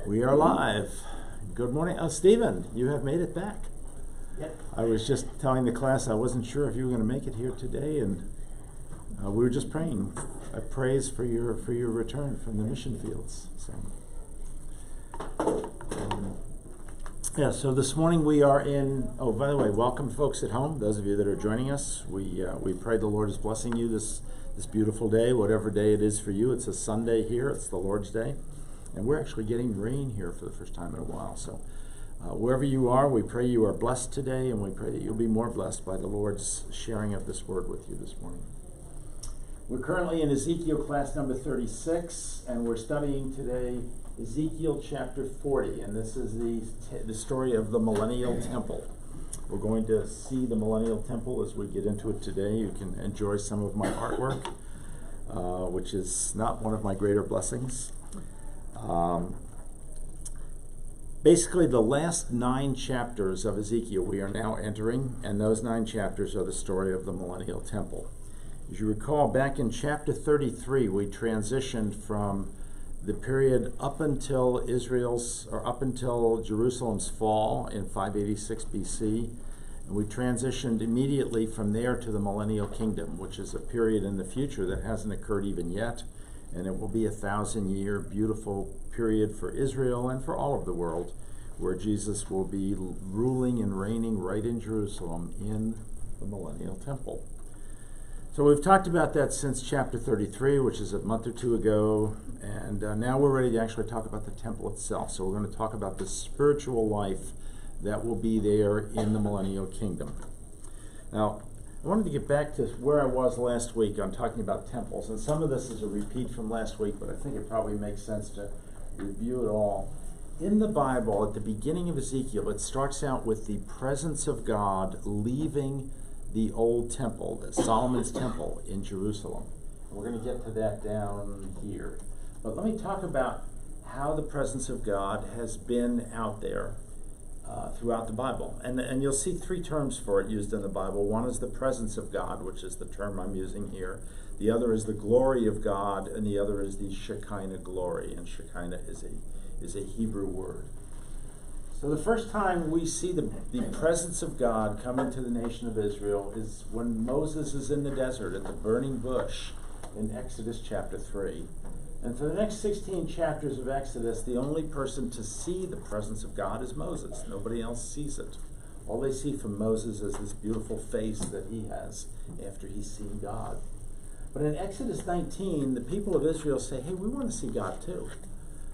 We are live. Good morning. Oh, Stephen, you have made it back. Yep. I was just telling the class I wasn't sure if you were going to make it here today, and we were just praying. I praise for your return from the mission fields. So this morning we are in. Oh, by the way, welcome folks at home. Those of you that are joining us, we pray the Lord is blessing you this beautiful day, whatever day it is for you. It's a Sunday here. It's the Lord's Day. And we're actually getting rain here for the first time in a while. So wherever you are, we pray you are blessed today, and we pray that you'll be more blessed by the Lord's sharing of this word with you this morning. We're currently in Ezekiel class number 36, and we're studying today Ezekiel chapter 40. And this is the story of the millennial temple. We're going to see the millennial temple as we get into it today. You can enjoy some of my artwork, which is not one of my greater blessings. Basically, the last 9 chapters of Ezekiel we are now entering, and those 9 chapters are the story of the millennial temple. As you recall, back in chapter 33, we transitioned from the period up until Jerusalem's fall in 586 BC, and we transitioned immediately from there to the millennial kingdom, which is a period in the future that hasn't occurred even yet. And it will be a 1,000-year beautiful period for Israel and for all of the world, where Jesus will be ruling and reigning right in Jerusalem in the millennial temple. So we've talked about that since chapter 33, which is a month or two ago, and now we're ready to actually talk about the temple itself. So we're going to talk about the spiritual life that will be there in the millennial kingdom. Now, I wanted to get back to where I was last week on talking about temples, and some of this is a repeat from last week, but I think it probably makes sense to review it all. In the Bible, at the beginning of Ezekiel, it starts out with the presence of God leaving the old temple, Solomon's temple in Jerusalem. And we're going to get to that down here. But let me talk about how the presence of God has been out there throughout the Bible. And you'll see 3 terms for it used in the Bible. One is the presence of God, which is the term I'm using here. The other is the glory of God, and the other is the Shekinah glory. And Shekinah is a Hebrew word. So the first time we see the presence of God coming to the nation of Israel is when Moses is in the desert at the burning bush in Exodus chapter 3. And for the next 16 chapters of Exodus, the only person to see the presence of God is Moses. Nobody else sees it. All they see from Moses is this beautiful face that he has after he's seen God. But in Exodus 19, the people of Israel say, hey, we want to see God too.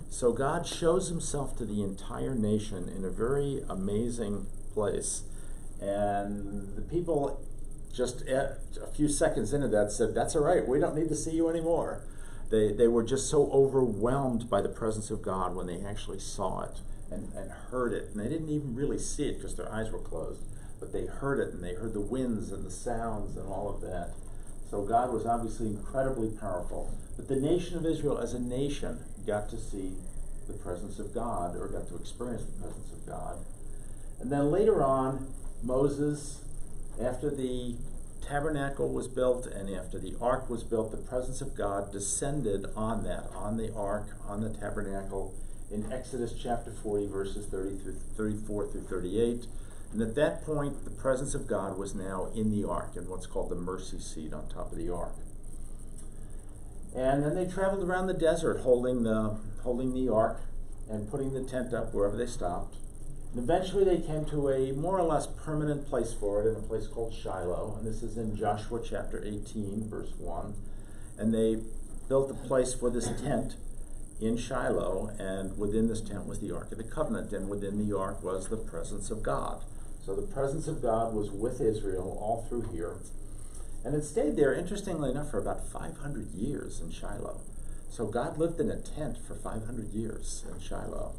So God shows himself to the entire nation in a very amazing place. And the people, just a few seconds into that, said, that's all right, we don't need to see you anymore. They were just so overwhelmed by the presence of God when they actually saw it and heard it. And they didn't even really see it because their eyes were closed. But they heard it, and they heard the winds and the sounds and all of that. So God was obviously incredibly powerful. But the nation of Israel as a nation got to see the presence of God, or got to experience the presence of God. And then later on, Moses, after the tabernacle was built and after the ark was built, the presence of God descended on the ark, on the tabernacle, in Exodus chapter 40, verses 34 through 38. And at that point, the presence of God was now in the ark, in what's called the mercy seat on top of the ark. And then they traveled around the desert holding the ark and putting the tent up wherever they stopped. And eventually they came to a more or less permanent place for it, in a place called Shiloh. And this is in Joshua chapter 18, verse 1. And they built a place for this tent in Shiloh, and within this tent was the Ark of the Covenant, and within the ark was the presence of God. So the presence of God was with Israel all through here. And it stayed there, interestingly enough, for about 500 years in Shiloh. So God lived in a tent for 500 years in Shiloh.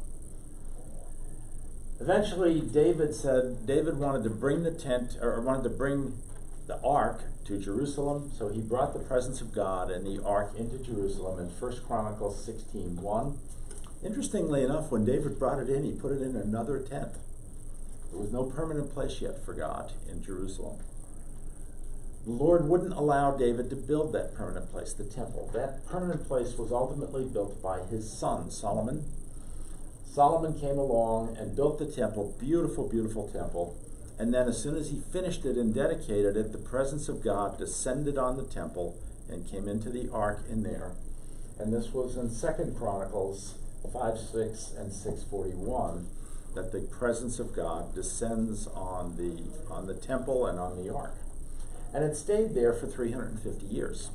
Eventually, David wanted to bring the tent, or wanted to bring the ark to Jerusalem, so he brought the presence of God and the ark into Jerusalem in 1 Chronicles 16:1. Interestingly enough, when David brought it in, he put it in another tent. There was no permanent place yet for God in Jerusalem. The Lord wouldn't allow David to build that permanent place, the temple. That permanent place was ultimately built by his son, Solomon. Solomon came along and built the temple, beautiful, beautiful temple. And then as soon as he finished it and dedicated it, the presence of God descended on the temple and came into the ark in there. And this was in 2 Chronicles 5:6 and 6:41, that the presence of God descends on the temple and on the ark. And it stayed there for 350 years.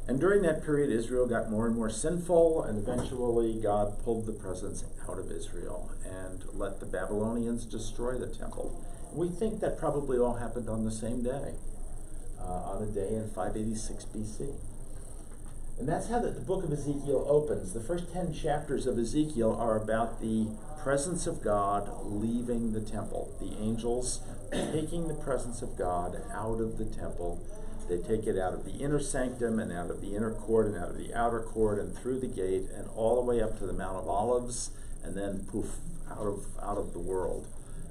And during that period, Israel got more and more sinful, and eventually God pulled the presence out of Israel and let the Babylonians destroy the temple. And we think that probably all happened on the same day, on a day in 586 BC. And that's how the book of Ezekiel opens. The first 10 chapters of Ezekiel are about the presence of God leaving the temple. The angels taking the presence of God out of the temple. They take it out of the inner sanctum and out of the inner court and out of the outer court and through the gate and all the way up to the Mount of Olives, and then poof, out of the world.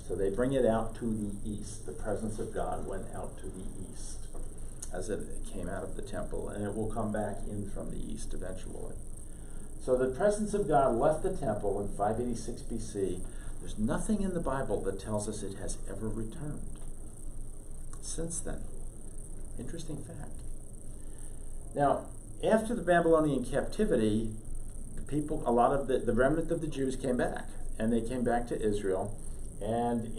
So they bring it out to the east. The presence of God went out to the east as it came out of the temple, and it will come back in from the east eventually. So the presence of God left the temple in 586 BC. There's nothing in the Bible that tells us it has ever returned since then. Interesting fact. Now, after the Babylonian captivity, a lot of the remnant of the Jews came back, and they came back to Israel, and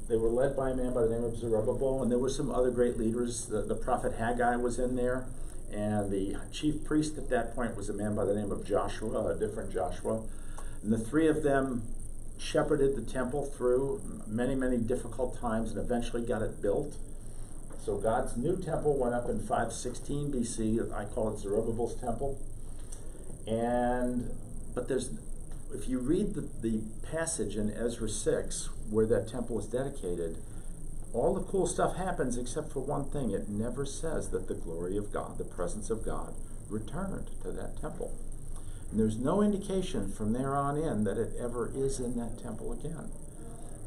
they were led by a man by the name of Zerubbabel, and there were some other great leaders. The prophet Haggai was in there, and the chief priest at that point was a man by the name of Joshua, a different Joshua. And the three of them shepherded the temple through many, many difficult times and eventually got it built. So God's new temple went up in 516 BC. I call it Zerubbabel's temple. But if you read the passage in Ezra 6 where that temple is dedicated, all the cool stuff happens except for one thing. It never says that the glory of God, the presence of God, returned to that temple. And there's no indication from there on in that it ever is in that temple again.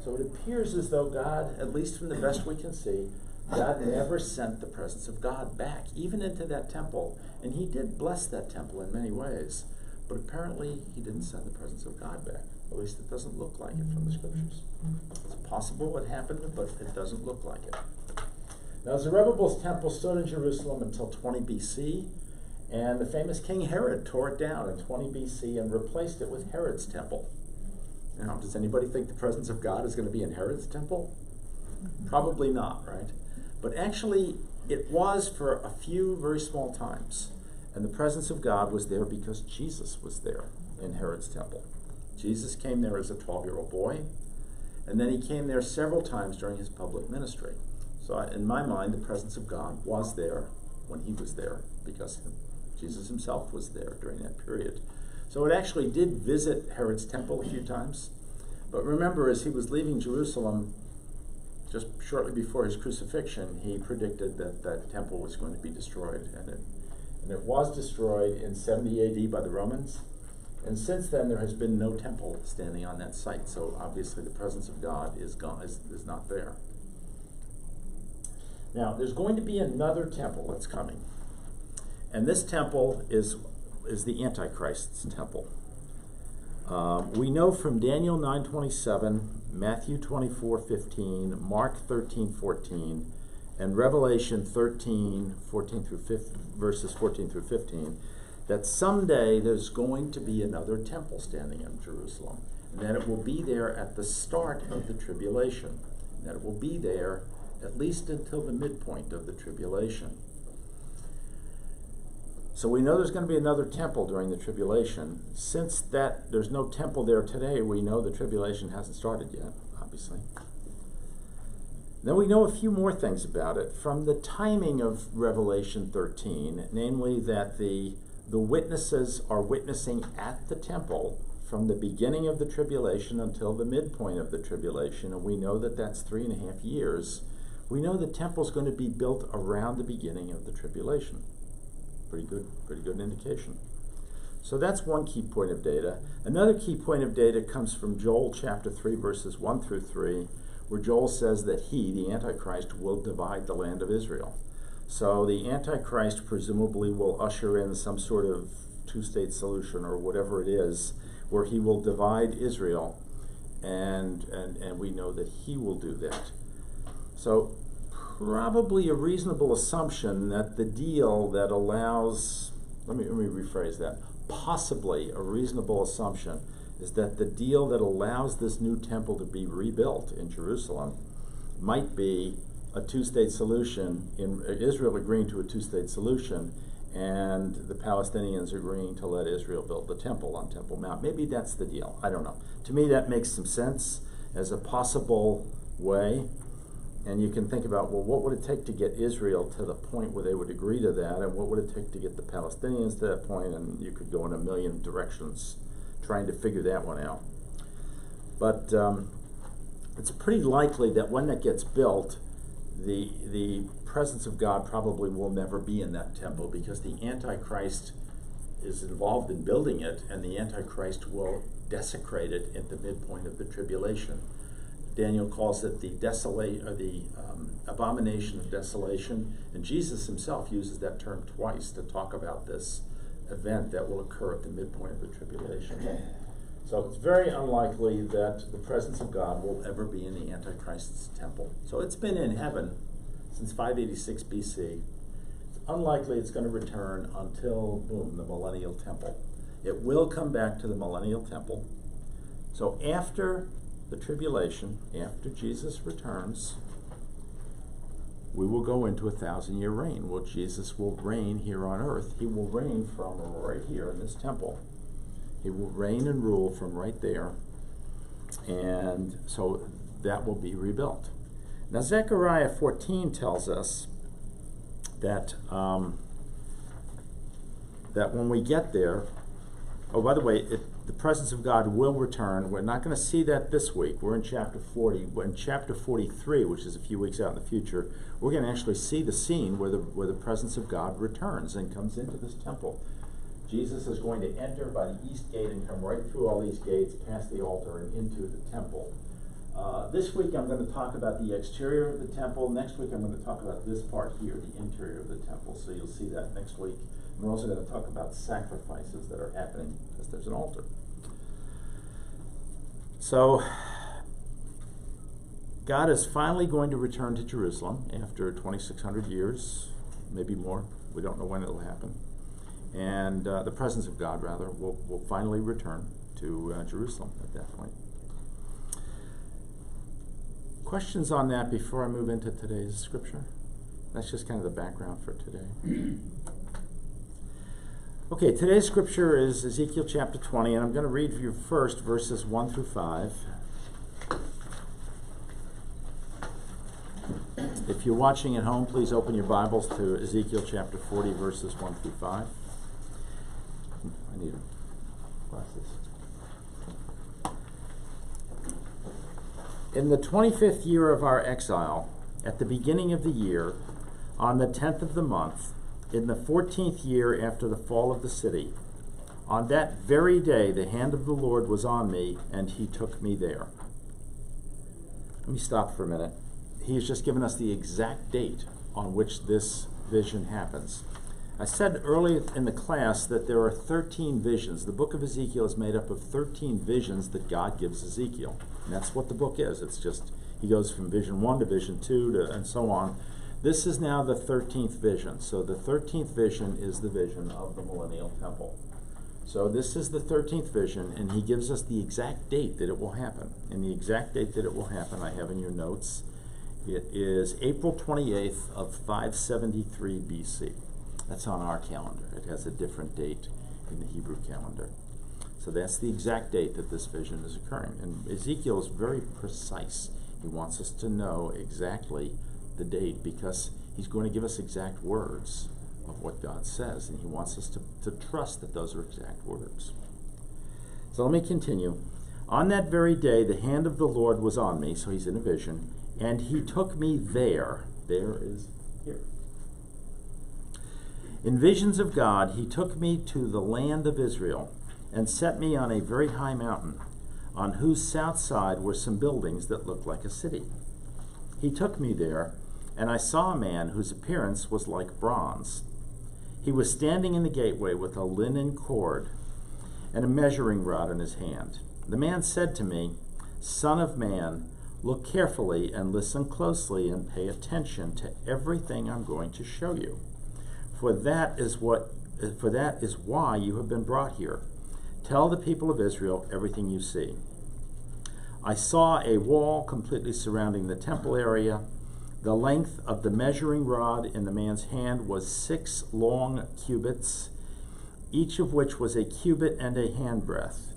So it appears as though God, at least from the best we can see, God never sent the presence of God back, even into that temple. And he did bless that temple in many ways. But apparently he didn't send the presence of God back. At least it doesn't look like it from the scriptures. It's possible it happened, but it doesn't look like it. Now Zerubbabel's temple stood in Jerusalem until 20 BC, and the famous King Herod tore it down in 20 BC and replaced it with Herod's temple. Now, does anybody think the presence of God is going to be in Herod's temple? Probably not, right? But actually, it was for a few very small times. And the presence of God was there because Jesus was there in Herod's temple. Jesus came there as a 12-year-old boy, and then he came there several times during his public ministry. So in my mind, the presence of God was there when he was there because Jesus himself was there during that period. So it actually did visit Herod's temple a few times. But remember, as he was leaving Jerusalem, just shortly before his crucifixion, he predicted that that temple was going to be destroyed. And it was destroyed in 70 AD by the Romans. And since then, there has been no temple standing on that site. So obviously, the presence of God is not there. Now, there's going to be another temple that's coming. And this temple is the Antichrist's temple. We know from Daniel 9:27, Matthew 24:15, Mark 13:14, and Revelation 13:14 verses 14 through 15, that someday there's going to be another temple standing in Jerusalem, and that it will be there at the start of the tribulation, and that it will be there at least until the midpoint of the tribulation. So we know there's going to be another temple during the tribulation. Since there's no temple there today, we know the tribulation hasn't started yet, obviously. Then we know a few more things about it from the timing of Revelation 13, namely that the witnesses are witnessing at the temple from the beginning of the tribulation until the midpoint of the tribulation, and we know that that's 3.5 years. We know the temple's going to be built around the beginning of the tribulation. Pretty good indication. So that's one key point of data. Another key point of data comes from Joel chapter 3, verses 1 through 3, where Joel says that he, the Antichrist, will divide the land of Israel. So the Antichrist presumably will usher in some sort of two-state solution or whatever it is, where he will divide Israel, and we know that he will do that. So probably a reasonable assumption that the deal that allows, let me rephrase that, possibly a reasonable assumption is that the deal that allows this new temple to be rebuilt in Jerusalem might be a two-state solution, in Israel agreeing to a two-state solution, and the Palestinians agreeing to let Israel build the temple on Temple Mount. Maybe that's the deal. I don't know. To me, that makes some sense as a possible way. And you can think about, well, what would it take to get Israel to the point where they would agree to that, and what would it take to get the Palestinians to that point? And you could go in a million directions trying to figure that one out. But it's pretty likely that when that gets built, the presence of God probably will never be in that temple, because the Antichrist is involved in building it, and the Antichrist will desecrate it at the midpoint of the tribulation. Daniel calls it the abomination of desolation, and Jesus himself uses that term twice to talk about this event that will occur at the midpoint of the tribulation. So it's very unlikely that the presence of God will ever be in the Antichrist's temple. So it's been in heaven since 586 BC. It's unlikely it's going to return until, boom, the millennial temple. It will come back to the millennial temple. So after the tribulation, after Jesus returns, we will go into a 1,000-year reign. Well, Jesus will reign here on earth. He will reign from right here in this temple. He will reign and rule from right there. And so that will be rebuilt. Now, Zechariah 14 tells us that, that when we get there, oh, by the way, the presence of God will return. We're not going to see that this week. We're in chapter 40. We're in chapter 43, which is a few weeks out in the future. We're going to actually see the scene where the presence of God returns and comes into this temple. Jesus is going to enter by the east gate and come right through all these gates, past the altar, and into the temple. This week I'm going to talk about the exterior of the temple. Next week I'm going to talk about this part here, the interior of the temple. So you'll see that next week. We're also going to talk about sacrifices that are happening because there's an altar. So God is finally going to return to Jerusalem after 2,600 years, maybe more. We don't know when it'll happen. And the presence of God, rather, will finally return to Jerusalem at that point. Questions on that before I move into today's scripture? That's just kind of the background for today. Okay, today's scripture is Ezekiel chapter 20, and I'm going to read for you first verses 1 through 5. If you're watching at home, please open your Bibles to Ezekiel chapter 40, verses 1 through 5. I need glasses. In the 25th year of our exile, at the beginning of the year, on the 10th of the month, in the 14th year after the fall of the city, on that very day the hand of the Lord was on me, and he took me there. Let me stop for a minute. He has just given us the exact date on which this vision happens. I said earlier in the class that there are 13 visions. The book of Ezekiel is made up of 13 visions that God gives Ezekiel. And that's what the book is. It's just, he goes from vision 1 to vision 2 to, and so on. This is now the 13th vision. So the 13th vision is the vision of the millennial temple. So this is the 13th vision, and he gives us the exact date that it will happen. And the exact date that it will happen, I have in your notes. It is April 28th of 573 BC. That's on our calendar. It has a different date in the Hebrew calendar. So that's the exact date that this vision is occurring. And Ezekiel is very precise. He wants us to know exactly the date because he's going to give us exact words of what God says. And he wants us to trust that those are exact words. So let me continue. On that very day, the hand of the Lord was on me, so he's in a vision, and he took me there. There is here. In visions of God, he took me to the land of Israel and set me on a very high mountain, on whose south side were some buildings that looked like a city. He took me there, and I saw a man whose appearance was like bronze. He was standing in the gateway with a linen cord, and a measuring rod in his hand. The man said to me, Son of man, look carefully and listen closely and pay attention to everything I'm going to show you. For that is why you have been brought here. Tell the people of Israel everything you see. I saw a wall completely surrounding the temple area. The length of the measuring rod in the man's hand was 6 long cubits, each of which was a cubit and a handbreadth.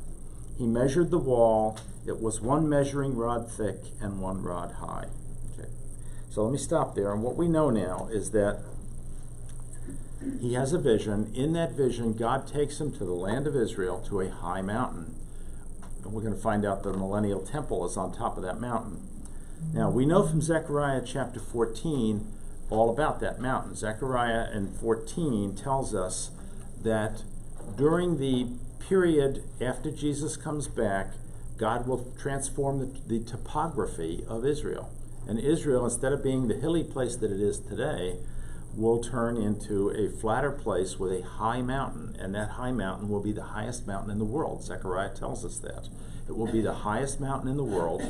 He measured the wall. It was 1 measuring rod thick and 1 rod high. Okay. So let me stop there. And what we know now is that he has a vision. In that vision, God takes him to the land of Israel, to a high mountain. And we're going to find out the millennial temple is on top of that mountain. Now, we know from Zechariah chapter 14 all about that mountain. Zechariah in 14 tells us that during the period after Jesus comes back, God will transform the topography of Israel. And Israel, instead of being the hilly place that it is today, will turn into a flatter place with a high mountain. And that high mountain will be the highest mountain in the world. Zechariah tells us that. It will be the highest mountain in the world,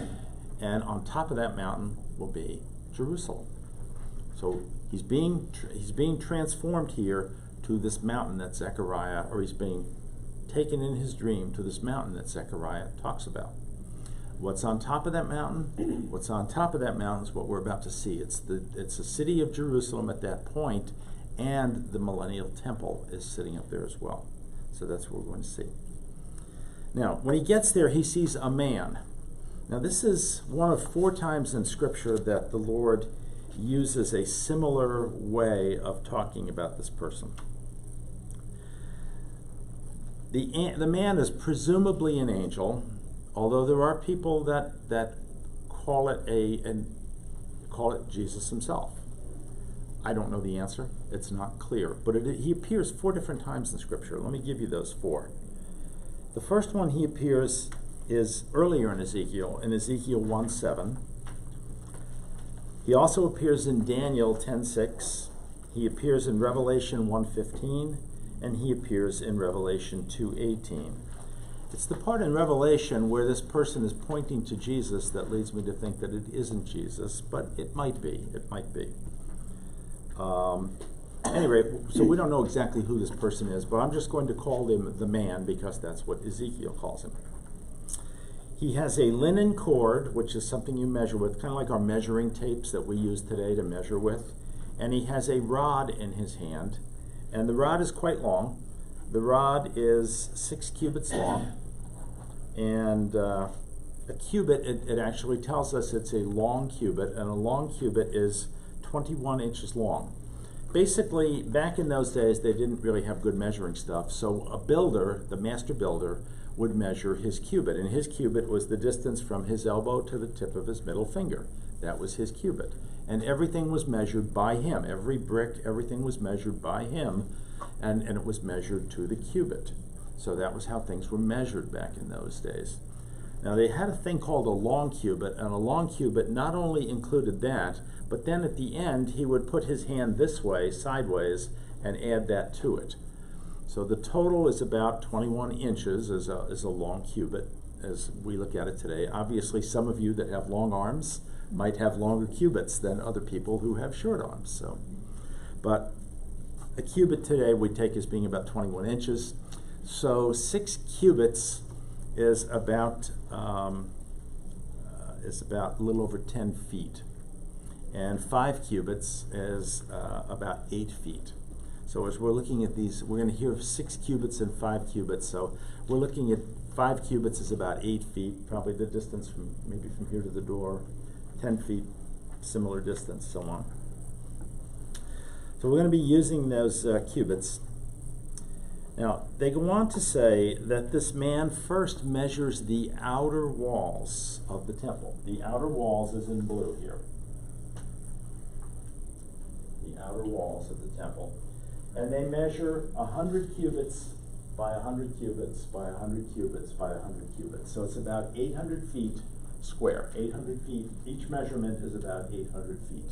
and on top of that mountain will be Jerusalem. So he's being transformed here to this mountain that Zechariah, or he's being taken in his dream to this mountain that Zechariah talks about. What's on top of that mountain? What's on top of that mountain is what we're about to see. It's the city of Jerusalem at that point, and the millennial temple is sitting up there as well. So that's what we're going to see. Now, when he gets there, he sees a man. Now, this is one of 4 times in Scripture that the Lord uses a similar way of talking about this person. The man is presumably an angel, although there are people that call it Jesus himself. I don't know the answer. It's not clear. But he appears 4 different times in Scripture. Let me give you those 4. The first one he appears is earlier in Ezekiel 1:7. He also appears in Daniel 10:6. He appears in Revelation 1:15, and he appears in Revelation 2:18. It's the part in Revelation where this person is pointing to Jesus that leads me to think that it isn't Jesus, but it might be. It might be. Anyway, so we don't know exactly who this person is, but I'm just going to call him the man because that's what Ezekiel calls him. He has a linen cord, which is something you measure with, kind of like our measuring tapes that we use today to measure with. And he has a rod in his hand, and the rod is quite long. The rod is 6 cubits long, and a cubit, it actually tells us it's a long cubit, and a long cubit is 21 inches long. Basically, back in those days, they didn't really have good measuring stuff, so a builder, the master builder, would measure his cubit, and his cubit was the distance from his elbow to the tip of his middle finger. That was his cubit. And everything was measured by him. Every brick, everything was measured by him, and it was measured to the cubit. So that was how things were measured back in those days. Now, they had a thing called a long cubit, and a long cubit not only included that, but then at the end, he would put his hand this way, sideways, and add that to it. So the total is about 21 inches as a long cubit, as we look at it today. Obviously, some of you that have long arms might have longer cubits than other people who have short arms. So, but a cubit today we take as being about 21 inches. So 6 cubits is about a little over 10 feet. And 5 cubits is about 8 feet. So as we're looking at these, we're going to hear 6 cubits and 5 cubits. So we're looking at 5 cubits is about 8 feet, probably the distance from maybe from here to the door. 10 feet, similar distance, so on. So we're going to be using those cubits. Now, they go on to say that this man first measures the outer walls of the temple. The outer walls is in blue here. The outer walls of the temple. And they measure 100 cubits by 100 cubits by 100 cubits by 100 cubits. So it's about 800 feet square. 800 feet. Each measurement is about 800 feet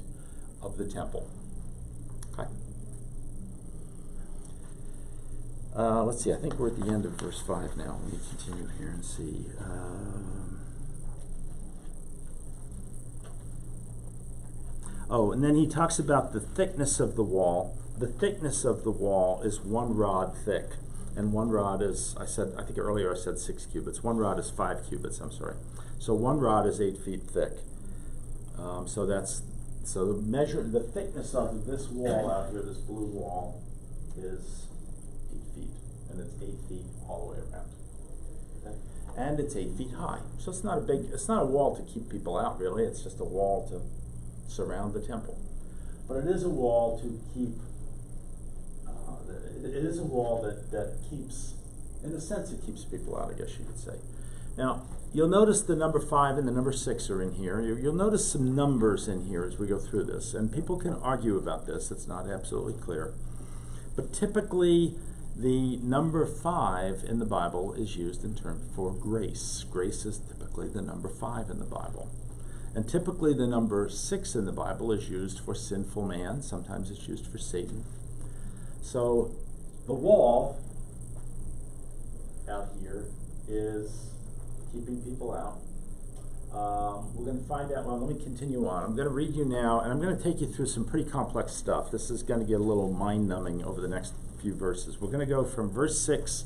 of the temple. Okay. Let's see, I think we're at the end of verse 5 now. Let me continue here and see. And then he talks about the thickness of the wall. The thickness of the wall is 1 rod thick. And 1 rod is, I think earlier I said 6 cubits. 1 rod is 5 cubits, I'm sorry. So 1 rod is 8 feet thick. So the thickness of this wall out here, this blue wall, is 8 feet. And it's 8 feet all the way around. Okay? And it's 8 feet high. So it's not a wall to keep people out really, it's just a wall to surround the temple. But it is a wall to keep, it is a wall that keeps, in a sense it keeps people out, I guess you could say. Now, you'll notice the number 5 and the number 6 are in here. You'll notice some numbers in here as we go through this, and people can argue about this, it's not absolutely clear. But typically, the number 5 in the Bible is used in terms for grace. Grace is typically the number 5 in the Bible. And typically the number 6 in the Bible is used for sinful man. Sometimes it's used for Satan. So the wall out here is keeping people out. We're going to find out, well, let me continue on. I'm going to read you now, and I'm going to take you through some pretty complex stuff. This is going to get a little mind-numbing over the next few verses. We're going to go from verse 6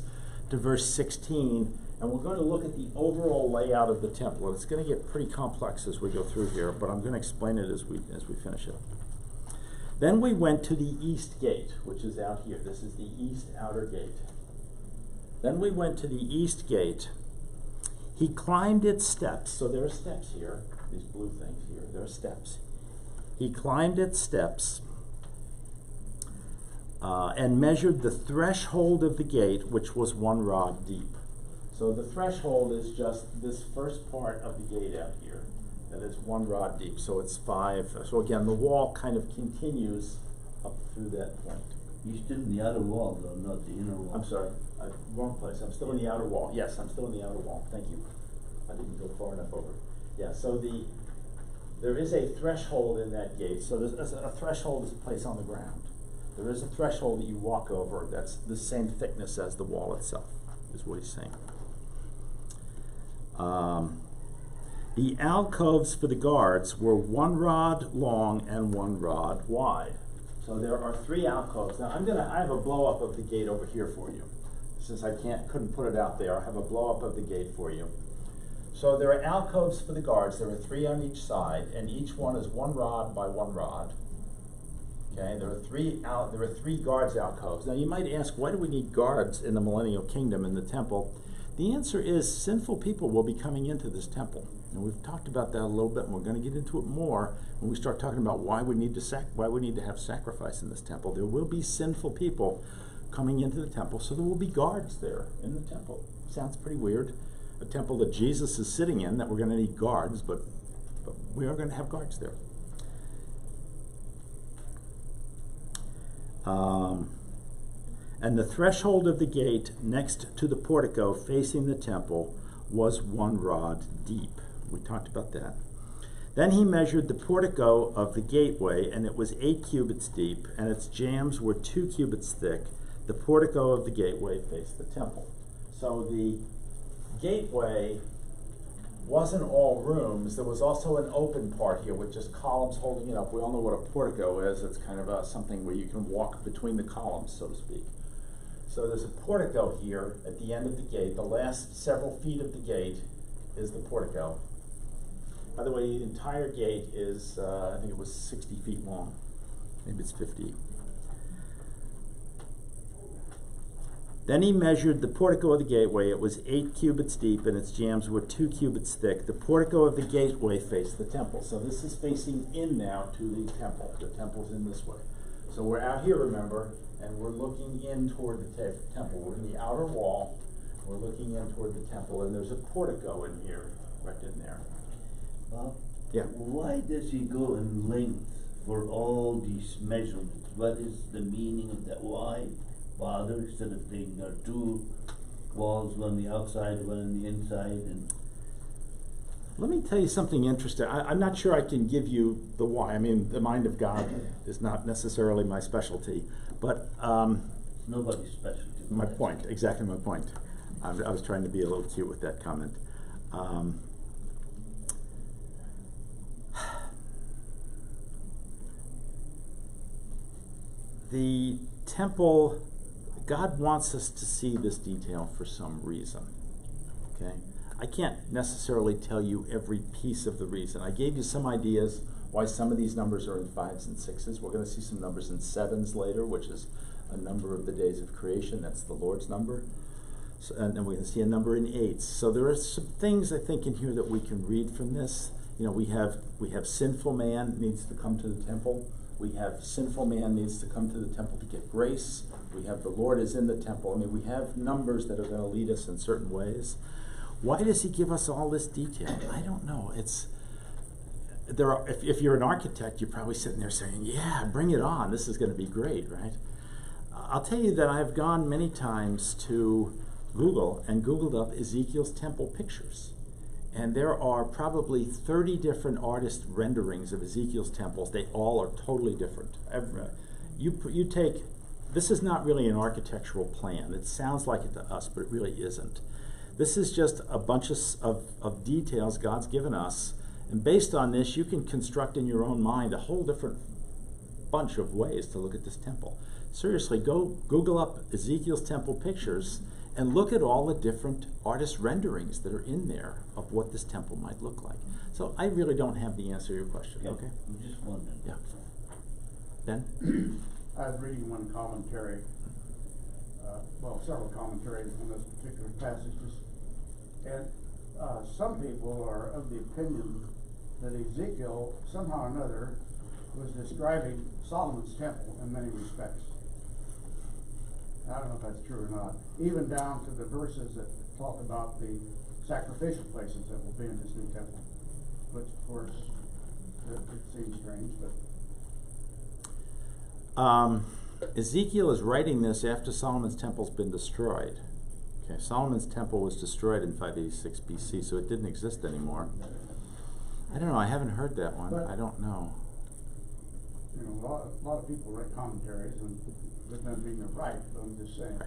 to verse 16, and we're going to look at the overall layout of the temple. And it's going to get pretty complex as we go through here, but I'm going to explain it as we finish it. Then we went to the east gate, which is out here. This is the east outer gate. Then we went to the east gate. He climbed its steps. So there are steps here. These blue things here. There are steps. He climbed its steps and measured the threshold of the gate, which was 1 rod deep. So the threshold is just this first part of the gate out here. That is 1 rod deep. So it's 5. So again, the wall kind of continues up through that point. You're still in the outer wall, though, not the inner wall. I'm sorry. Wrong place. I'm still in the outer wall. Yes, I'm still in the outer wall. Thank you. I didn't go far enough over. Yeah, so there is a threshold in that gate. So a threshold is a place on the ground. There is a threshold that you walk over that's the same thickness as the wall itself, is what he's saying. The alcoves for the guards were 1 rod long and 1 rod wide. So there are 3 alcoves. Now I have a blow up of the gate over here for you. Since I couldn't put it out there, I have a blow up of the gate for you. So there are alcoves for the guards. There are 3 on each side, and each one is 1 rod by 1 rod. Okay, there are 3 guards alcoves. Now you might ask, why do we need guards in the millennial kingdom in the temple? The answer is sinful people will be coming into this temple. And we've talked about that a little bit, and we're going to get into it more when we start talking about why we need to have sacrifice in this temple. There will be sinful people coming into the temple, so there will be guards there in the temple. Sounds pretty weird. A temple that Jesus is sitting in, that we're going to need guards, but we are going to have guards there. And the threshold of the gate next to the portico facing the temple was 1 rod deep. We talked about that. Then he measured the portico of the gateway, and it was 8 cubits deep, and its jambs were 2 cubits thick. The portico of the gateway faced the temple. So the gateway wasn't all rooms. There was also an open part here with just columns holding it up. We all know what a portico is. It's kind of something where you can walk between the columns, so to speak. So there's a portico here at the end of the gate. The last several feet of the gate is the portico. By the way, the entire gate is, I think it was 60 feet long. Maybe it's 50. Then he measured the portico of the gateway. It was 8 cubits deep, and its jambs were 2 cubits thick. The portico of the gateway faced the temple. So this is facing in now to the temple. The temple's in this way. So we're out here, remember, and we're looking in toward the temple. We're in the outer wall. We're looking in toward the temple, and there's a portico in here, right in there. Bob? Yeah. Why does he go in length for all these measurements? What is the meaning of that? Why bother instead of taking our 2 walls, one on the outside, one on the inside? And let me tell you something interesting. I'm not sure I can give you the why. I mean, the mind of God is not necessarily my specialty, but nobody's specialty. my point, exactly my point. I was trying to be a little cute with that comment. The temple, God wants us to see this detail for some reason, okay? I can't necessarily tell you every piece of the reason. I gave you some ideas why some of these numbers are in 5s and 6s. We're going to see some numbers in 7s later, which is a number of the days of creation. That's the Lord's number. So, and we're going to see a number in 8s. So there are some things, I think, in here that we can read from this. You know, we have sinful man needs to come to the temple. We have sinful man needs to come to the temple to get grace. We have the Lord is in the temple. I mean, we have numbers that are going to lead us in certain ways. Why does he give us all this detail? I don't know. If you're an architect, you're probably sitting there saying, yeah, bring it on. This is going to be great, right? I'll tell you that I've gone many times to Google and Googled up Ezekiel's temple pictures. And there are probably 30 different artist renderings of Ezekiel's temples. They all are totally different. This is not really an architectural plan. It sounds like it to us, but it really isn't. This is just a bunch of details God's given us. And based on this, you can construct in your own mind a whole different bunch of ways to look at this temple. Seriously, go Google up Ezekiel's temple pictures and look at all the different artist renderings that are in there of what this temple might look like. So I really don't have the answer to your question. Yeah, okay? I'm just wondering. Yeah. Ben? I was reading one commentary, several commentaries on this particular passages, and some people are of the opinion that Ezekiel, somehow or another, was describing Solomon's temple in many respects. I don't know if that's true or not. Even down to the verses that talk about the sacrificial places that will be in this new temple, which of course it seems strange, but. Ezekiel is writing this after Solomon's temple's been destroyed. Okay, Solomon's temple was destroyed in 586 BC, so it didn't exist anymore. I don't know. I haven't heard that one. But, I don't know. You know, a lot of people write commentaries, and with them being right, but I'm just saying.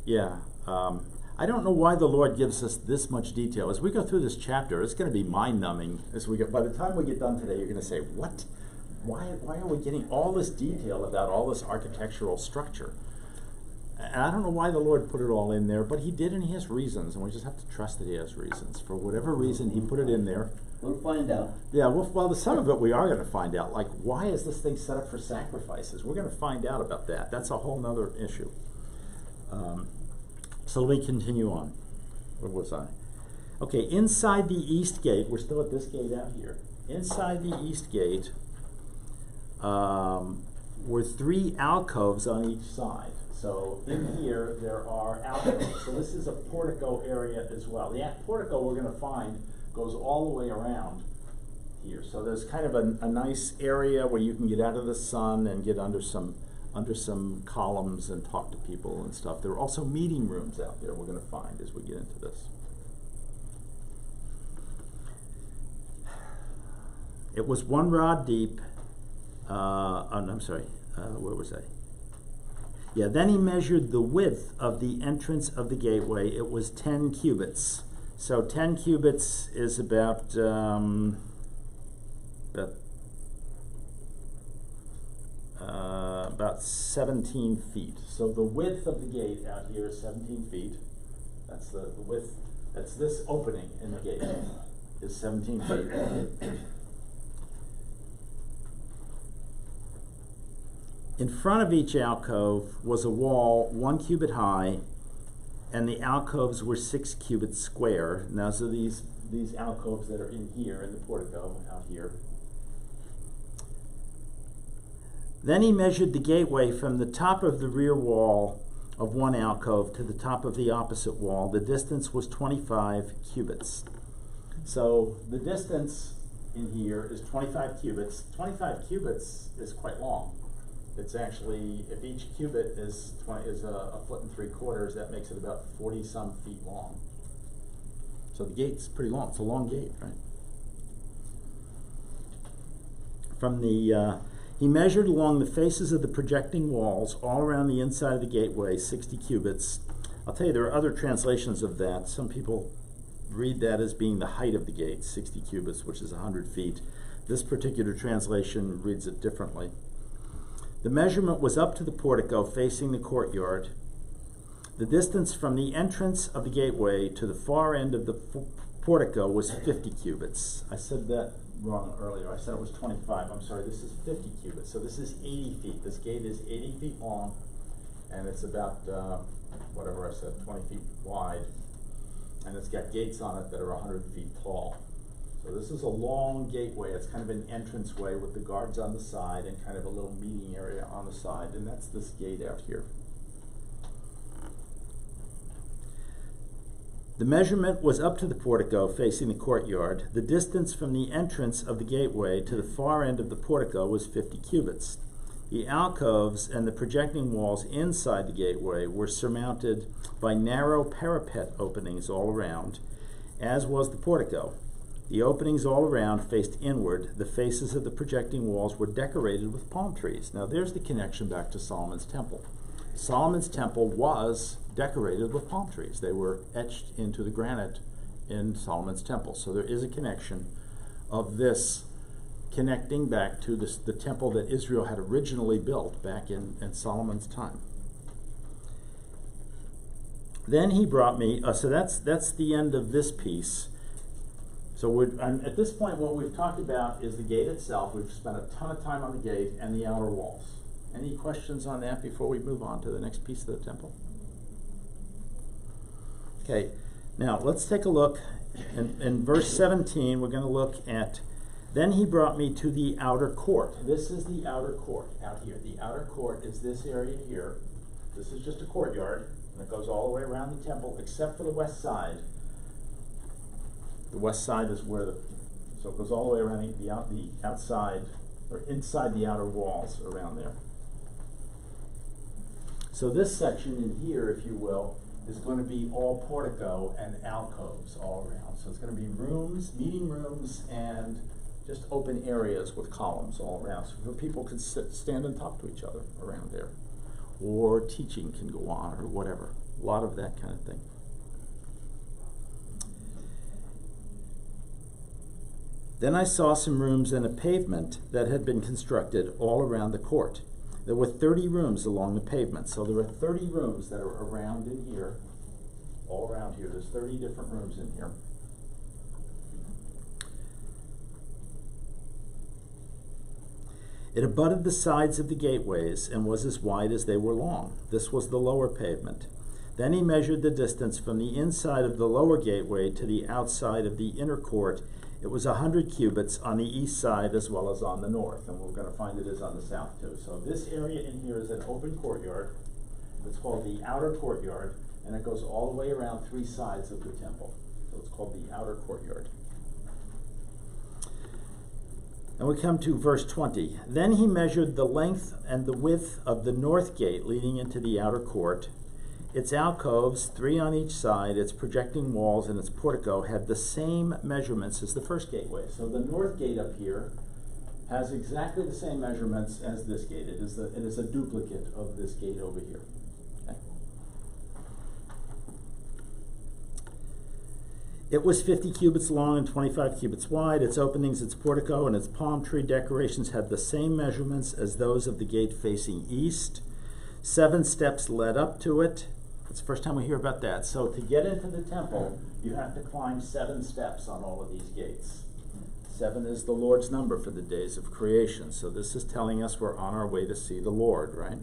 Yeah. I don't know why the Lord gives us this much detail. As we go through this chapter, it's going to be mind-numbing. By the time we get done today, you're going to say, what? Why are we getting all this detail about all this architectural structure? And I don't know why the Lord put it all in there, but he did, and he has reasons, and we just have to trust that he has reasons. For whatever reason, he put it in there. We'll find out. Yeah, well, some of it we are going to find out. Like, why is this thing set up for sacrifices? We're going to find out about that. That's a whole other issue. So let me continue on. Where was I? Okay, inside the east gate, we're still at this gate out here. Inside the east gate were 3 alcoves on each side. So in here, there are alcoves. So this is a portico area as well. The portico we're going to find goes all the way around here. So there's kind of a nice area where you can get out of the sun and get under some columns and talk to people and stuff. There are also meeting rooms out there we're going to find as we get into this. It was 1 rod deep. I'm sorry, where was I? Yeah, then he measured the width of the entrance of the gateway. It was 10 cubits. So 10 cubits is about 17 feet. So the width of the gate out here is 17 feet. That's the width. That's this opening in the gate is 17 feet. In front of each alcove was a wall 1 cubit high, and the alcoves were 6 cubits square. Now, so these alcoves that are in here, in the portico out here. Then he measured the gateway from the top of the rear wall of one alcove to the top of the opposite wall. The distance was 25 cubits. So the distance in here is 25 cubits. 25 cubits is quite long. It's actually, if each cubit is a foot and 3/4, that makes it about 40-some feet long. So the gate's pretty long. It's a long gate, right? From the He measured along the faces of the projecting walls all around the inside of the gateway 60 cubits. I'll tell you, there are other translations of that. Some people read that as being the height of the gate, 60 cubits, which is 100 feet. This particular translation reads it differently. The measurement was up to the portico facing the courtyard. The distance from the entrance of the gateway to the far end of the portico was 50 cubits. I said that wrong earlier. I said it was 25. I'm sorry, this is 50 cubits. So this is 80 feet. This gate is 80 feet long, and it's about, whatever I said, 20 feet wide. And it's got gates on it that are 100 feet tall. So this is a long gateway. It's kind of an entranceway with the guards on the side and kind of a little meeting area on the side, and that's this gate out here. The measurement was up to the portico facing the courtyard. The distance from the entrance of the gateway to the far end of the portico was 50 cubits. The alcoves and the projecting walls inside the gateway were surmounted by narrow parapet openings all around, as was the portico. The openings all around faced inward. The faces of the projecting walls were decorated with palm trees. Now there's the connection back to Solomon's temple. Solomon's temple was decorated with palm trees. They were etched into the granite in Solomon's temple. So there is a connection of this connecting back to the temple that Israel had originally built back in Solomon's time. Then he brought me, so that's the end of this piece. So at this point, what we've talked about is the gate itself. We've spent a ton of time on the gate and the outer walls. Any questions on that before we move on to the next piece of the temple? Okay, now let's take a look. In verse 17, we're going to look at, then he brought me to the outer court. This is the outer court out here. The outer court is this area here. This is just a courtyard, and it goes all the way around the temple except for the west side. The west side is where so it goes all the way around the outside, or inside the outer walls around there. So this section in here, if you will, is going to be all portico and alcoves all around. So it's going to be rooms, meeting rooms, and just open areas with columns all around. So people can stand and talk to each other around there. Or teaching can go on, or whatever. A lot of that kind of thing. Then I saw some rooms and a pavement that had been constructed all around the court. There were 30 rooms along the pavement. So there are 30 rooms that are around in here, all around here. There's 30 different rooms in here. It abutted the sides of the gateways and was as wide as they were long. This was the lower pavement. Then he measured the distance from the inside of the lower gateway to the outside of the inner court. It was 100 cubits on the east side as well as on the north, and we're going to find it is on the south too. So this area in here is an open courtyard. It's called the outer courtyard, and it goes all the way around 3 sides of the temple. So it's called the outer courtyard. And we come to verse 20. Then he measured the length and the width of the north gate leading into the outer court. Its alcoves, 3 on each side, its projecting walls, and its portico had the same measurements as the first gateway. So the north gate up here has exactly the same measurements as this gate. It is a duplicate of this gate over here. Okay. It was 50 cubits long and 25 cubits wide. Its openings, its portico, and its palm tree decorations had the same measurements as those of the gate facing east. 7 steps led up to it. It's the first time we hear about that. So to get into the temple, you have to climb 7 steps on all of these gates. 7 is the Lord's number for the days of creation. So this is telling us we're on our way to see the Lord, right?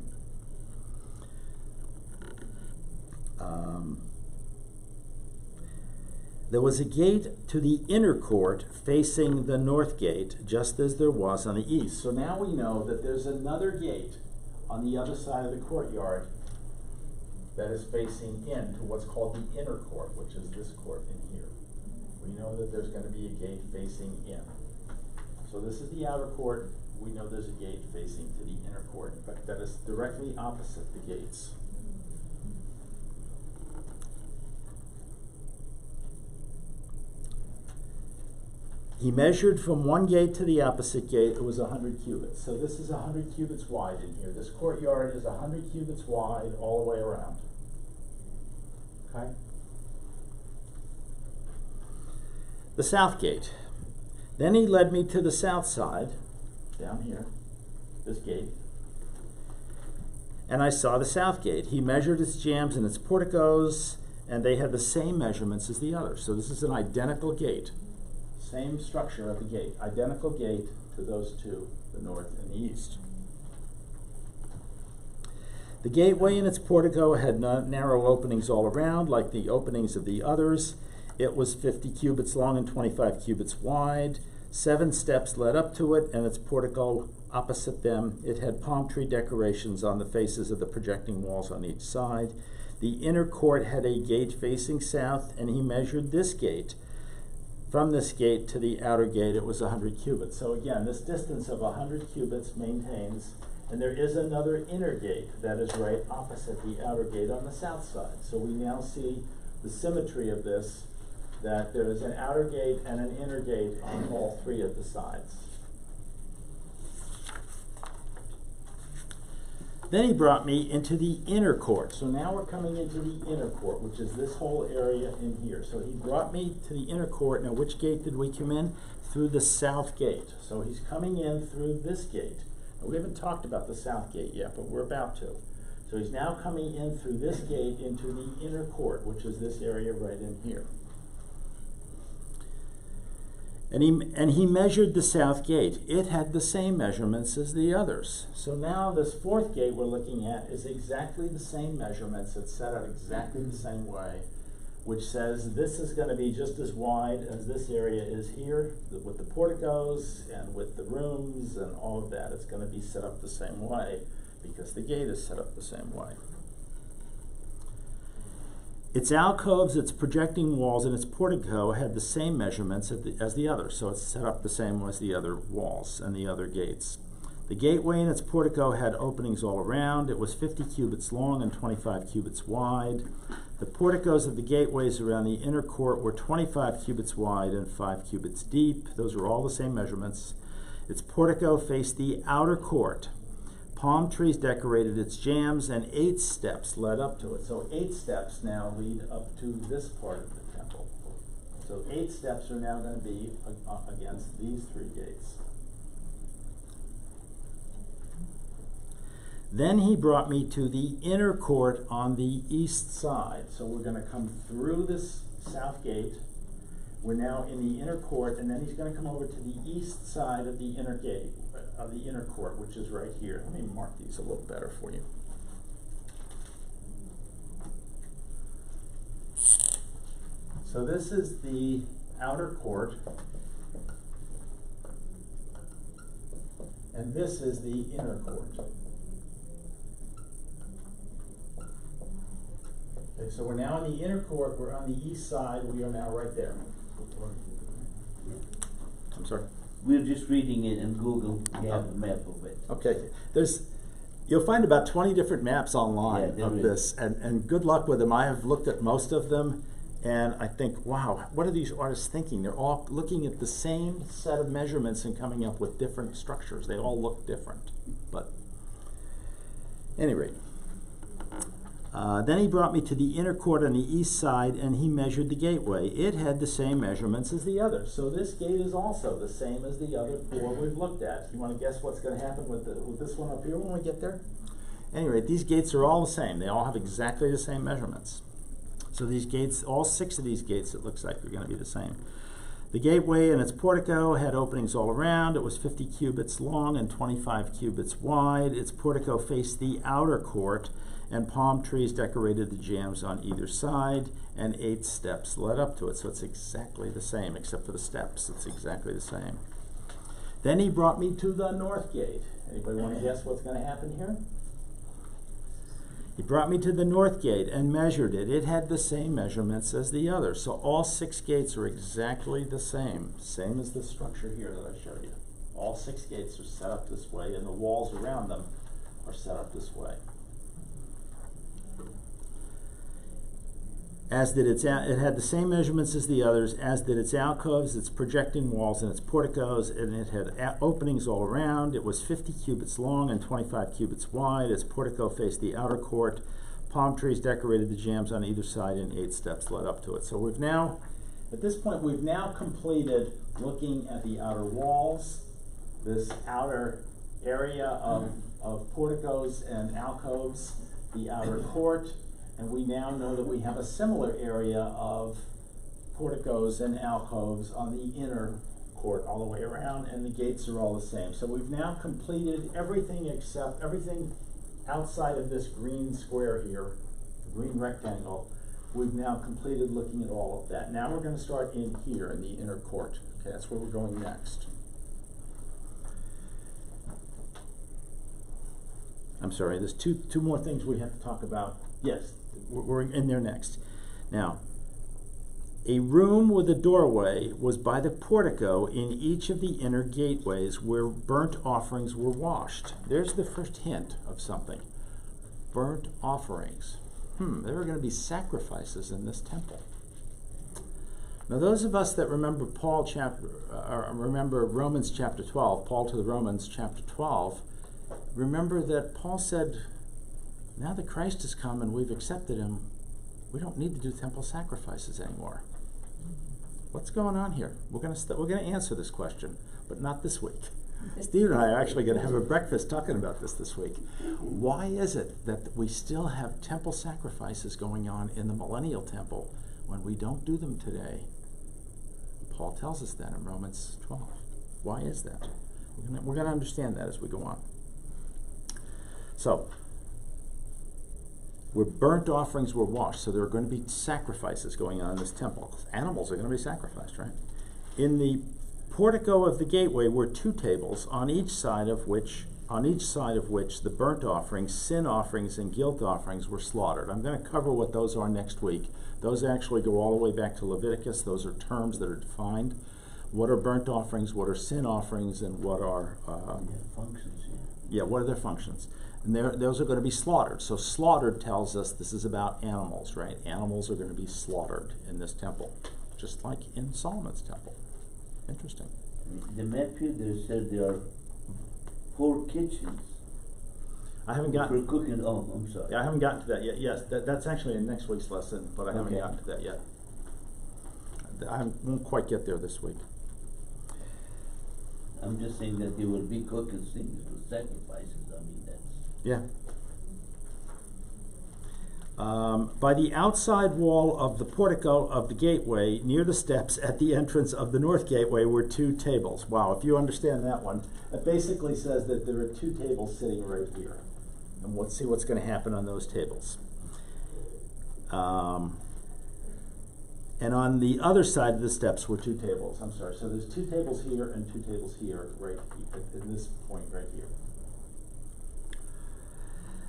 There was a gate to the inner court facing the north gate, just as there was on the east. So now we know that there's another gate on the other side of the courtyard that is facing into what's called the inner court, which is this court in here. We know that there's going to be a gate facing in. So this is the outer court. We know there's a gate facing to the inner court, but that is directly opposite the gates. He measured from one gate to the opposite gate, it was 100 cubits. So this is 100 cubits wide in here. This courtyard is 100 cubits wide all the way around. Okay? The south gate. Then he led me to the south side, down here, this gate. And I saw the south gate. He measured its jambs and its porticos, and they had the same measurements as the others. So this is an identical gate. Same structure of the gate. Identical gate to those two, the north and the east. The gateway and its portico had narrow openings all around, like the openings of the others. It was 50 cubits long and 25 cubits wide. 7 steps led up to it, and its portico opposite them. It had palm tree decorations on the faces of the projecting walls on each side. The inner court had a gate facing south, and he measured this gate. From this gate to the outer gate, it was 100 cubits. So again, this distance of 100 cubits maintains, and there is another inner gate that is right opposite the outer gate on the south side. So we now see the symmetry of this, that there is an outer gate and an inner gate on all 3 of the sides. Then he brought me into the inner court. So now we're coming into the inner court, which is this whole area in here. So he brought me to the inner court. Now, which gate did we come in? Through the south gate. So he's coming in through this gate. Now, we haven't talked about the south gate yet, but we're about to. So he's now coming in through this gate into the inner court, which is this area right in here. And he measured the south gate. It had the same measurements as the others. So now this 4th gate we're looking at is exactly the same measurements. It's set out exactly the same way, which says this is going to be just as wide as this area is here, with the porticos and with the rooms and all of that. It's going to be set up the same way because the gate is set up the same way. Its alcoves, its projecting walls, and its portico had the same measurements as the others, so it's set up the same as the other walls and the other gates. The gateway and its portico had openings all around. It was 50 cubits long and 25 cubits wide. The porticos of the gateways around the inner court were 25 cubits wide and 5 cubits deep. Those were all the same measurements. Its portico faced the outer court. Palm trees decorated its jambs, and 8 steps led up to it. So 8 steps now lead up to this part of the temple. So 8 steps are now going to be against these 3 gates. Then he brought me to the inner court on the east side. So we're going to come through this south gate. We're now in the inner court, and then he's going to come over to the east side of the inner gate, of the inner court, which is right here. Let me mark these a little better for you. So this is the outer court, and this is the inner court. Okay, so we're now in the inner court. We're on the east side. We are now right there. I'm sorry. We're just reading it in Google. We have a map of it. Okay. You'll find about 20 different maps online of this, and good luck with them. I have looked at most of them, and I think, wow, what are these artists thinking? They're all looking at the same set of measurements and coming up with different structures. They all look different. But at any rate, then he brought me to the inner court on the east side, and he measured the gateway. It had the same measurements as the others. So this gate is also the same as the other 4 we've looked at. You want to guess what's going to happen with this one up here when we get there? Anyway, these gates are all the same. They all have exactly the same measurements. So these gates, all 6 of these gates, it looks like, are going to be the same. The gateway and its portico had openings all around. It was 50 cubits long and 25 cubits wide. Its portico faced the outer court, and palm trees decorated the jambs on either side, and 8 steps led up to it. So it's exactly the same, except for the steps. It's exactly the same. Then he brought me to the north gate. Anybody want to guess what's going to happen here? He brought me to the north gate and measured it. It had the same measurements as the others. So all 6 gates are exactly the same as the structure here that I showed you. All 6 gates are set up this way, and the walls around them are set up this way. it had the same measurements as the others, as did its alcoves, its projecting walls, and its porticos, and it had openings all around. It was 50 cubits long and 25 cubits wide. Its portico faced the outer court. Palm trees decorated the jambs on either side, and 8 steps led up to it. So we've now, at this point, we've now completed looking at the outer walls, this outer area of porticos and alcoves, the outer court, and we now know that we have a similar area of porticos and alcoves on the inner court all the way around, and the gates are all the same. So we've now completed everything except everything outside of this green square here, the green rectangle. We've now completed looking at all of that. Now we're going to start in here in the inner court. Okay, that's where we're going next. I'm sorry, there's two more things we have to talk about. Yes, we're in there next. Now, a room with a doorway was by the portico in each of the inner gateways where burnt offerings were washed. There's the first hint of something. Burnt offerings. There are going to be sacrifices in this temple. Now, those of us that remember remember Romans chapter 12, Paul to the Romans chapter 12, remember that Paul said, now that Christ has come and we've accepted him, we don't need to do temple sacrifices anymore. What's going on here? We're going to answer this question, but not this week. Steve and I are actually going to have a breakfast talking about this week. Why is it that we still have temple sacrifices going on in the millennial temple when we don't do them today? Paul tells us that in Romans 12. Why is that? We're going to understand that as we go on. So, where burnt offerings were washed, so there are going to be sacrifices going on in this temple. Animals are going to be sacrificed, right? In the portico of the gateway were 2 tables, on each side of which the burnt offerings, sin offerings, and guilt offerings were slaughtered. I'm going to cover what those are next week. Those actually go all the way back to Leviticus. Those are terms that are defined. What are burnt offerings? What are sin offerings? And what are functions? Yeah, what are their functions? And those are going to be slaughtered. So slaughtered tells us this is about animals, right? Animals are going to be slaughtered in this temple, just like in Solomon's temple. Interesting. The map here, they said there are 4 kitchens. I haven't gotten for cooking. Oh, I'm sorry. I haven't gotten to that yet. Yes, that's actually in next week's lesson, but I haven't gotten to that yet. I won't quite get there this week. I'm just saying that they will be cooking things for sacrifices. I mean, that's... Yeah. By the outside wall of the portico of the gateway, near the steps at the entrance of the north gateway, were 2 tables. Wow, if you understand that one, it basically says that there are 2 tables sitting right here. And let's see what's going to happen on those tables. And on the other side of the steps were 2 tables. I'm sorry, so there's 2 tables here and 2 tables here, right at this point right here.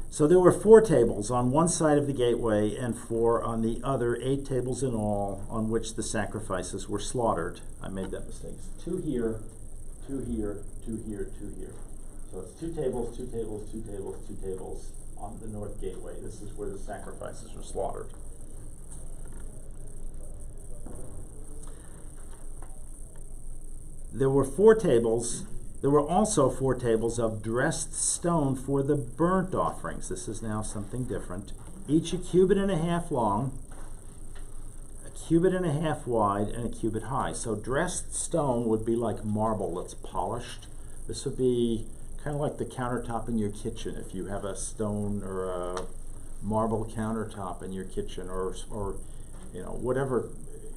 So there were 4 tables on one side of the gateway and 4 on the other, 8 tables in all, on which the sacrifices were slaughtered. I made that mistake. 2 here, 2 here, 2 here, 2 here. So it's 2 tables, 2 tables, 2 tables, 2 tables on the north gateway. This is where the sacrifices were slaughtered. There were 4 tables. There were also 4 tables of dressed stone for the burnt offerings. This is now something different. Each a cubit and a half long, a cubit and a half wide, and a cubit high. So dressed stone would be like marble that's polished. This would be kind of like the countertop in your kitchen. If you have a stone or a marble countertop in your kitchen, or you know, whatever,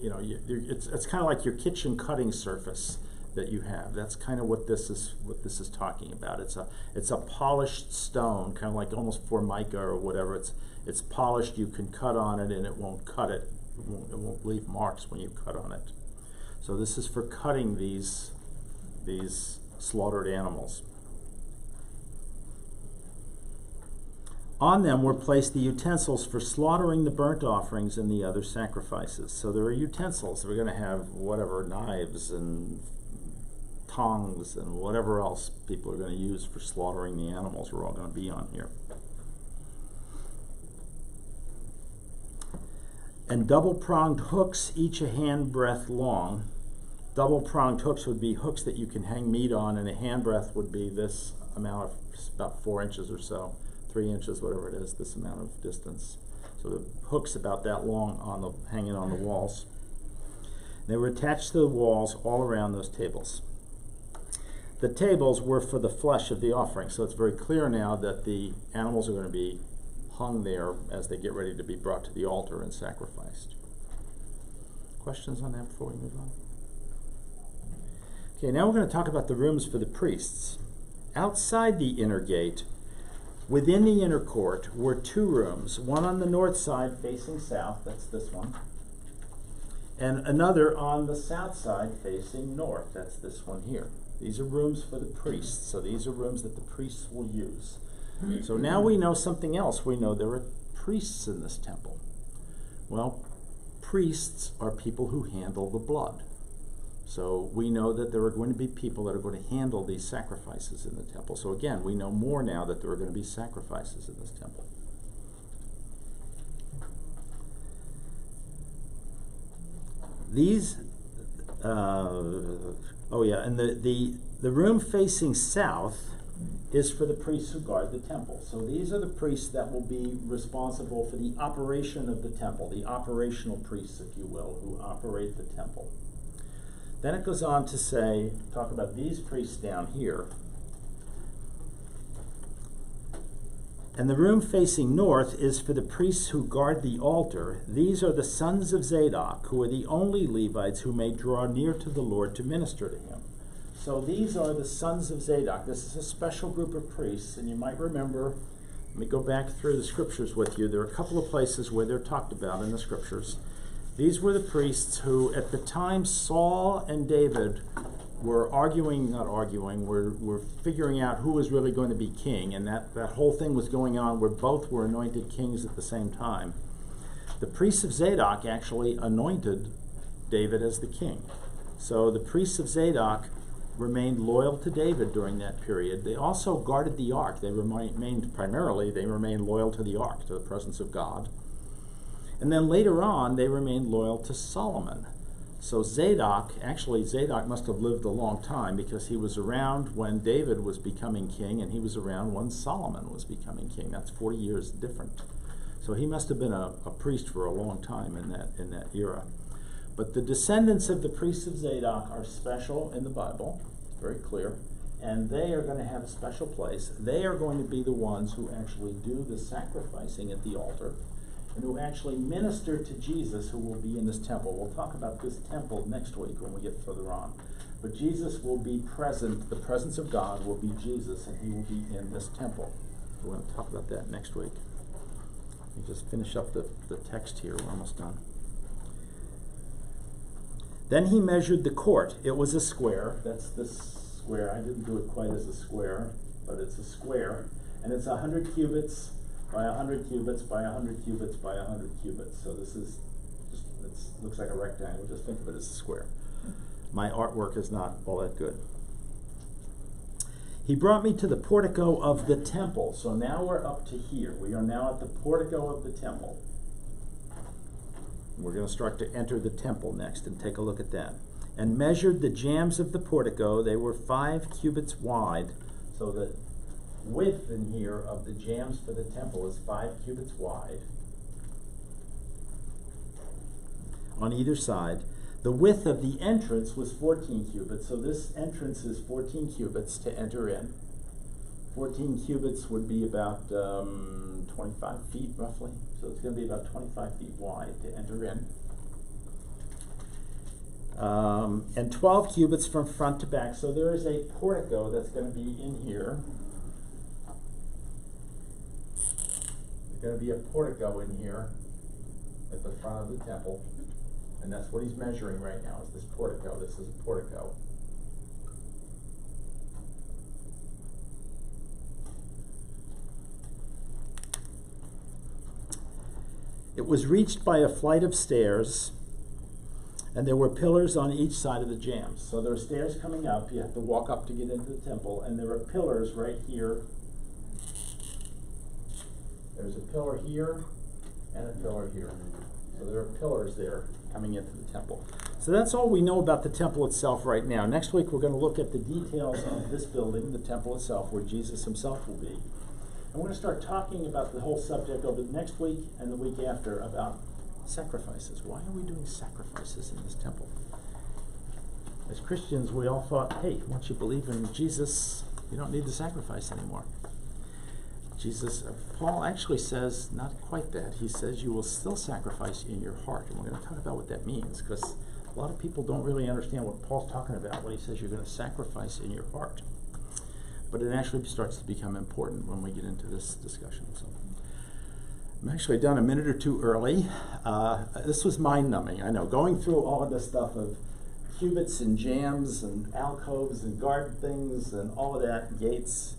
you know, it's kind of like your kitchen cutting surface that you have. That's kind of what this is talking about. It's a polished stone, kind of like almost formica or whatever. It's polished. You can cut on it and it won't cut it. It won't leave marks when you cut on it. So this is for cutting these slaughtered animals. On them were placed the utensils for slaughtering the burnt offerings and the other sacrifices. So there are utensils. We're going to have whatever, knives and tongs and whatever else people are going to use for slaughtering the animals are all going to be on here. and double-pronged hooks, each a handbreadth long. Double-pronged hooks would be hooks that you can hang meat on, and a handbreadth would be this amount of, about 4 inches or so, 3 inches, whatever it is, this amount of distance. So the hook's about that long on the, hanging on the walls. They were attached to the walls all around those tables. The tables were for the flesh of the offering, so it's very clear now that the animals are going to be hung there as they get ready to be brought to the altar and sacrificed. Questions on that before we move on? Okay, now we're going to talk about the rooms for the priests. Outside the inner gate, within the inner court, were 2 rooms, one on the north side facing south, that's this one, and another on the south side facing north, that's this one here. These are rooms for the priests, so these are rooms that the priests will use. So now we know something else. We know there are priests in this temple. Well, priests are people who handle the blood. So we know that there are going to be people that are going to handle these sacrifices in the temple. So again, we know more now that there are going to be sacrifices in this temple. These, and the room facing south is for the priests who guard the temple. So these are the priests that will be responsible for the operation of the temple, the operational priests, if you will, who operate the temple. Then it goes on to say, talk about these priests down here. And the room facing north is for the priests who guard the altar. These are the sons of Zadok, who are the only Levites who may draw near to the Lord to minister to him. So these are the sons of Zadok. This is a special group of priests, and you might remember, let me go back through the scriptures with you. There are a couple of places where they're talked about in the scriptures. These were the priests who, at the time Saul and David were were figuring out who was really going to be king, and that whole thing was going on where both were anointed kings at the same time. The priests of Zadok actually anointed David as the king. So the priests of Zadok remained loyal to David during that period. They also guarded the ark. They remained loyal to the ark, to the presence of God. And then later on, they remained loyal to Solomon. So Zadok must have lived a long time, because he was around when David was becoming king, and he was around when Solomon was becoming king. That's 40 years different. So he must have been a priest for a long time in that era. But the descendants of the priests of Zadok are special in the Bible, very clear, and they are going to have a special place. They are going to be the ones who actually do the sacrificing at the altar, and who actually minister to Jesus, who will be in this temple. We'll talk about this temple next week when we get further on. But Jesus will be present. The presence of God will be Jesus, and he will be in this temple. We're going to talk about that next week. Let me just finish up the text here. We're almost done. Then he measured the court. It was a square. That's this square. I didn't do it quite as a square, but it's a square. And it's 100 cubits by 100 cubits by 100 cubits by 100 cubits. So this is just, it looks like a rectangle. Just think of it as a square. My artwork is not all that good. He brought me to the portico of the temple. So now we're up to here. We are now at the portico of the temple. We're going to start to enter the temple next and take a look at that. And measured the jambs of the portico. They were 5 cubits wide. So the width in here of the jambs for the temple is 5 cubits wide on either side. The width of the entrance was 14 cubits. So this entrance is 14 cubits to enter in. 14 cubits would be about 25 feet roughly. So it's going to be about 25 feet wide to enter in. And 12 cubits from front to back. So there is a portico that's going to be in here. There's going to be a portico in here at the front of the temple. And that's what he's measuring right now, is this portico. This is a portico. It was reached by a flight of stairs, and there were pillars on each side of the jambs. So there are stairs coming up. You have to walk up to get into the temple, and there are pillars right here. There's a pillar here and a pillar here. So there are pillars there coming into the temple. So that's all we know about the temple itself right now. Next week we're going to look at the details of this building, the temple itself, where Jesus himself will be. And we're going to start talking about the whole subject over the next week and the week after about sacrifices. Why are we doing sacrifices in this temple? As Christians, we all thought, hey, once you believe in Jesus, you don't need to sacrifice anymore. Paul actually says not quite that. He says you will still sacrifice in your heart. And we're going to talk about what that means, because a lot of people don't really understand what Paul's talking about when he says you're going to sacrifice in your heart. But it actually starts to become important when we get into this discussion. So I'm actually done a minute or two early. This was mind-numbing, I know. Going through all of this stuff of cubits and jambs and alcoves and guard things and all of that, gates.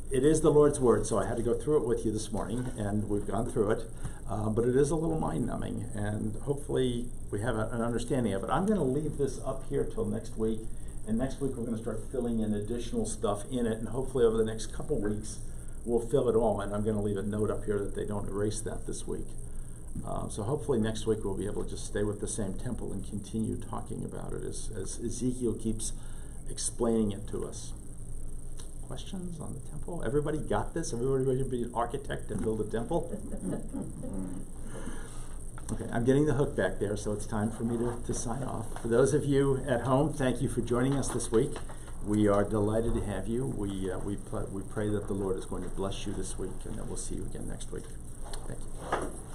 It is the Lord's word, so I had to go through it with you this morning, and we've gone through it. But it is a little mind-numbing, and hopefully we have an understanding of it. I'm going to leave this up here till next week, and next week we're going to start filling in additional stuff in it, and hopefully over the next couple weeks we'll fill it all in. I'm going to leave a note up here that they don't erase that this week. So hopefully next week we'll be able to just stay with the same temple and continue talking about it as Ezekiel keeps explaining it to us. Questions on the temple? Everybody got this? Everybody ready to be an architect and build a temple? Okay, I'm getting the hook back there, so it's time for me to sign off. For those of you at home, thank you for joining us this week. We are delighted to have you. We pray that the Lord is going to bless you this week, and that we'll see you again next week. Thank you.